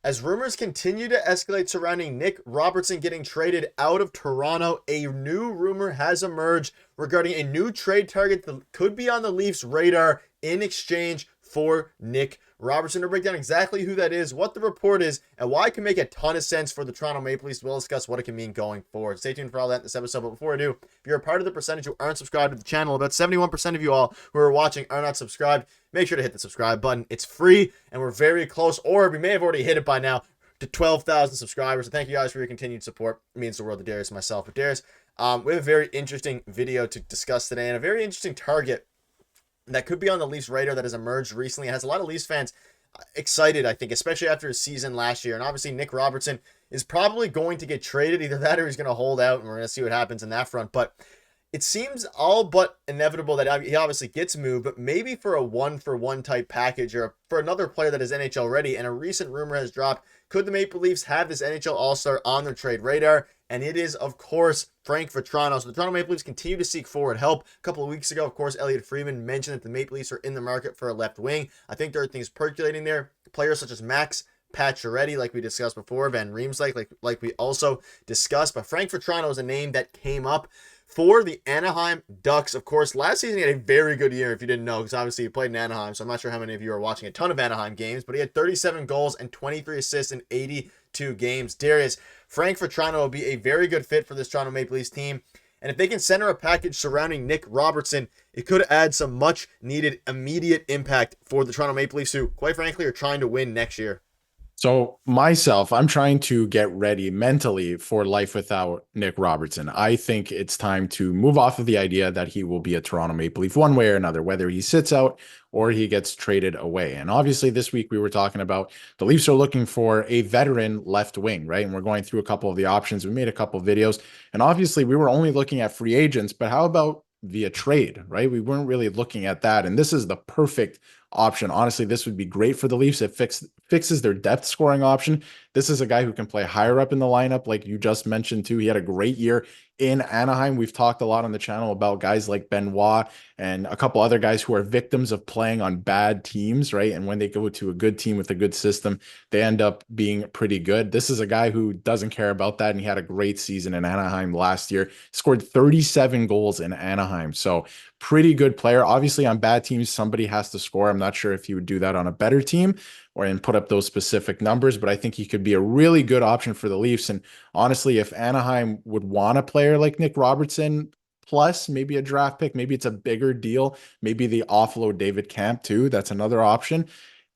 As rumors continue to escalate surrounding Nick Robertson getting traded out of Toronto, a new rumor has emerged regarding a new trade target that could be on the Leafs' radar in exchange for Nick Robertson. To break down exactly who that is, what the report is, and why it can make a ton of sense for the Toronto Maple Leafs, we'll discuss what it can mean going forward. Stay tuned for all that in this episode. But before I do, if you're a part of the percentage who aren't subscribed to the channel, about 71% of you all who are watching are not subscribed, make sure to hit the subscribe button. It's free, and we're very close, or we may have already hit it by now, to 12,000 subscribers. So thank you guys for your continued support. It means the world to Darius and myself. But Darius, we have a very interesting video to discuss today, and a very interesting target that could be on the Leafs radar that has emerged recently. It has a lot of Leafs fans excited, I think, especially after his season last year. And obviously Nick Robertson is probably going to get traded, either that or he's going to hold out, and we're going to see what happens in that front. But it seems all but inevitable that he obviously gets moved, but maybe for a one-for-one type package, or for another player that is NHL ready. And a recent rumor has dropped, could the Maple Leafs have this NHL All-Star on their trade radar? And it is, of course, Frank Vatrano. So the Toronto Maple Leafs continue to seek forward help. A couple of weeks ago, of course, Elliot Friedman mentioned that the Maple Leafs are in the market for a left wing. I think there are things percolating there. Players such as Max Pacioretty, like we discussed before, Van Riemsdyk, like we also discussed. But Frank Vatrano is a name that came up for the Anaheim Ducks. Of course, last season he had a very good year, if you didn't know, because obviously he played in Anaheim, so I'm not sure how many of you are watching a ton of Anaheim games, but he had 37 goals and 23 assists in 82 games. Darius, Frank Vatrano will be a very good fit for this Toronto Maple Leafs team, and if they can center a package surrounding Nick Robertson, it could add some much-needed immediate impact for the Toronto Maple Leafs, who, quite frankly, are trying to win next year. So myself, I'm trying to get ready mentally for life without Nick Robertson. I think it's time to move off of the idea that he will be a Toronto Maple Leaf one way or another, whether he sits out or he gets traded away. And obviously this week we were talking about the Leafs are looking for a veteran left wing, right? And we're going through a couple of the options. We made a couple of videos, and obviously we were only looking at free agents, but how about via trade, right? We weren't really looking at that. And this is the perfect option. Honestly, this would be great for the Leafs. It fixes their depth scoring option. This is a guy who can play higher up in the lineup, like you just mentioned too. He had a great year in Anaheim. We've talked a lot on the channel about guys like Benoit and a couple other guys who are victims of playing on bad teams, right? And when they go to a good team with a good system, they end up being pretty good. This is a guy who doesn't care about that, and he had a great season in Anaheim last year. Scored 37 goals in Anaheim. So pretty good player. Obviously on bad teams, somebody has to score. I'm not sure if he would do that on a better team or and put up those specific numbers, but I think he could be a really good option for the Leafs. And honestly, if Anaheim would want a player like Nick Robertson, plus maybe a draft pick, maybe it's a bigger deal, maybe they offload David Camp too. That's another option.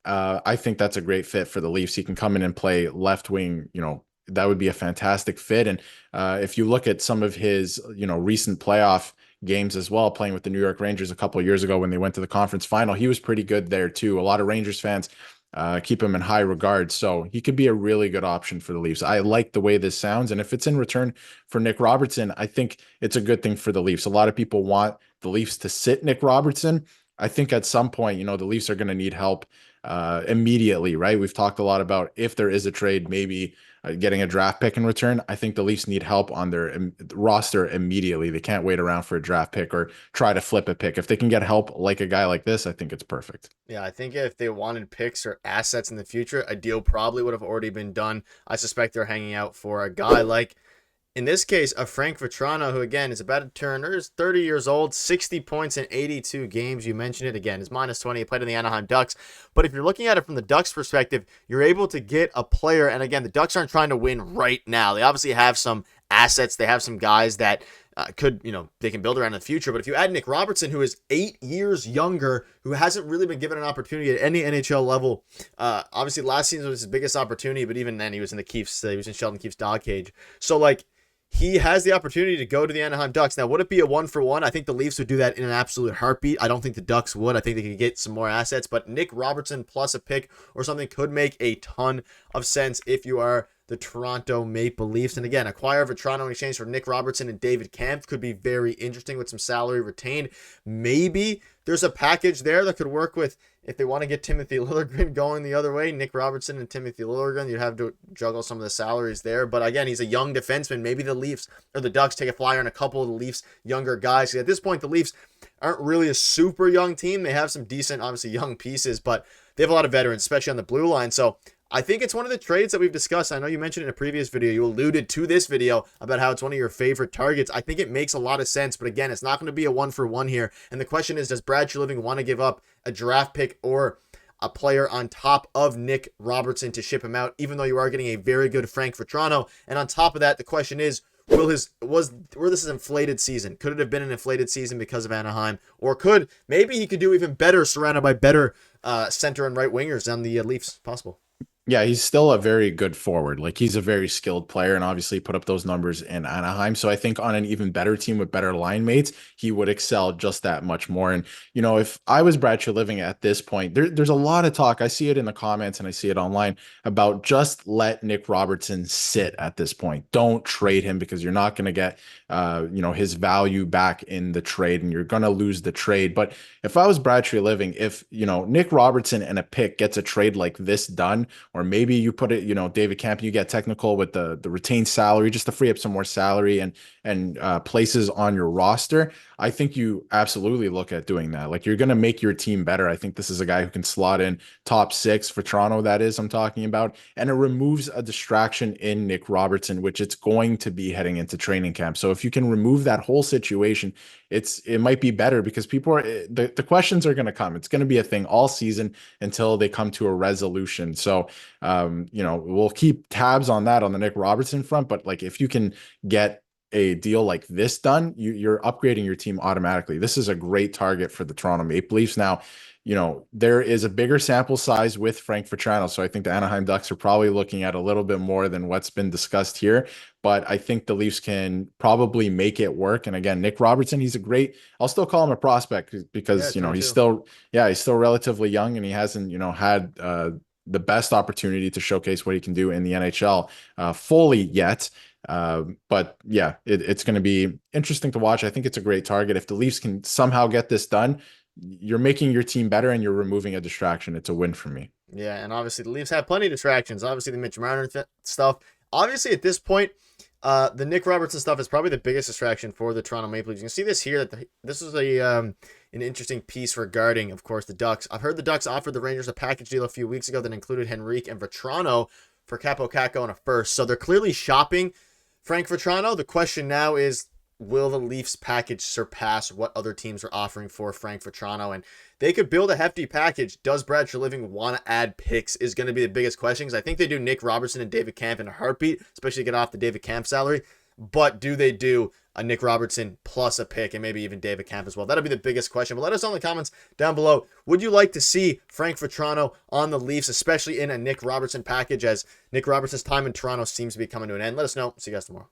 I think that's a great fit for the Leafs. He can come in and play left wing, that would be a fantastic fit. And if you look at some of his, recent playoff games as well, playing with the New York Rangers a couple of years ago when they went to the conference final, he was pretty good there too. A lot of Rangers fans keep him in high regard. So he could be a really good option for the Leafs. I like the way this sounds. And if it's in return for Nick Robertson, I think it's a good thing for the Leafs. A lot of people want the Leafs to sit Nick Robertson. I think at some point, the Leafs are going to need help immediately, right? We've talked a lot about if there is a trade, maybe getting a draft pick in return. I think the Leafs need help on their roster immediately. They can't wait around for a draft pick or try to flip a pick. If they can get help like a guy like this, I think it's perfect. Yeah, I think if they wanted picks or assets in the future, a deal probably would have already been done. I suspect they're hanging out for a guy like, in this case, a Frank Vatrano, who, again, is about to turn, or is 30 years old, 60 points in 82 games. You mentioned it again. Is minus 20. He played in the Anaheim Ducks. But if you're looking at it from the Ducks' perspective, you're able to get a player. And, again, the Ducks aren't trying to win right now. They obviously have some assets. They have some guys that could, they can build around in the future. But if you add Nick Robertson, who is 8 years younger, who hasn't really been given an opportunity at any NHL level, obviously last season was his biggest opportunity, but even then he was in Sheldon Keefe's dog cage. So, he has the opportunity to go to the Anaheim Ducks. Now, would it be a one-for-one? I think the Leafs would do that in an absolute heartbeat. I don't think the Ducks would. I think they could get some more assets, but Nick Robertson plus a pick or something could make a ton of sense if you are the Toronto Maple Leafs. And again, acquire Vatrano in exchange for Nick Robertson and David Kampf could be very interesting with some salary retained. Maybe there's a package there that could work with, if they want to get Timothy Liljegren going the other way, Nick Robertson and Timothy Liljegren, you'd have to juggle some of the salaries there. But again, he's a young defenseman. Maybe the Leafs or the Ducks take a flyer on a couple of the Leafs' younger guys. At this point, the Leafs aren't really a super young team. They have some decent, obviously, young pieces, but they have a lot of veterans, especially on the blue line. So I think it's one of the trades that we've discussed. I know you mentioned in a previous video, you alluded to this video about how it's one of your favorite targets. I think it makes a lot of sense, but again, it's not going to be a 1-for-1 here. And the question is, does Brad Treliving want to give up a draft pick or a player on top of Nick Robertson to ship him out, even though you are getting a very good Frank Vatrano? And on top of that, the question is, was this an inflated season? Could it have been an inflated season because of Anaheim? Or maybe he could do even better surrounded by better center and right wingers on the Leafs? Possible. Yeah, he's still a very good forward. Like, he's a very skilled player and obviously put up those numbers in Anaheim. So I think on an even better team with better line mates, he would excel just that much more. And, you know, if I was Brad Treliving at this point, there's a lot of talk. I see it in the comments and I see it online about just let Nick Robertson sit at this point. Don't trade him because you're not going to get, his value back in the trade and you're going to lose the trade. But if I was Brad Treliving, if, Nick Robertson and a pick gets a trade like this done, or maybe you put it, David Camp, you get technical with the retained salary just to free up some more salary and places on your roster. I think you absolutely look at doing that. Like, you're going to make your team better. I think this is a guy who can slot in top 6 for Toronto, that is, I'm talking about. And it removes a distraction in Nick Robertson, which it's going to be heading into training camp. So if you can remove that whole situation, it might be better because people are, the questions are going to come. It's going to be a thing all season until they come to a resolution. So, we'll keep tabs on that on the Nick Robertson front. But like, if you can get a deal like this done, you're upgrading your team automatically. This is a great target for the Toronto Maple Leafs. Now, there is a bigger sample size with Frank Vatrano. So I think the Anaheim Ducks are probably looking at a little bit more than what's been discussed here. But I think the Leafs can probably make it work. And again, Nick Robertson, I'll still call him a prospect because, he's still relatively young and he hasn't, had the best opportunity to showcase what he can do in the NHL fully yet. But yeah, it's going to be interesting to watch. I think it's a great target. If the Leafs can somehow get this done, you're making your team better and you're removing a distraction. It's a win for me. Yeah, and obviously the Leafs have plenty of distractions. Obviously the Mitch Marner stuff. Obviously at this point, the Nick Robertson stuff is probably the biggest distraction for the Toronto Maple Leafs. You can see this here. This is an interesting piece regarding, of course, the Ducks. I've heard the Ducks offered the Rangers a package deal a few weeks ago that included Henrique and Vatrano for Capo Caco and a first. So they're clearly shopping Frank Vatrano. The question now is, will the Leafs package surpass what other teams are offering for Frank Vatrano? And they could build a hefty package. Does Brad Treliving want to add picks is going to be the biggest question, because I think they do Nick Robertson and David Camp in a heartbeat, especially get off the David Camp salary. But do they do a Nick Robertson plus a pick and maybe even David Camp as well? That'll be the biggest question. But let us know in the comments down below. Would you like to see Frank Vatrano on the Leafs, especially in a Nick Robertson package, as Nick Robertson's time in Toronto seems to be coming to an end? Let us know. See you guys tomorrow.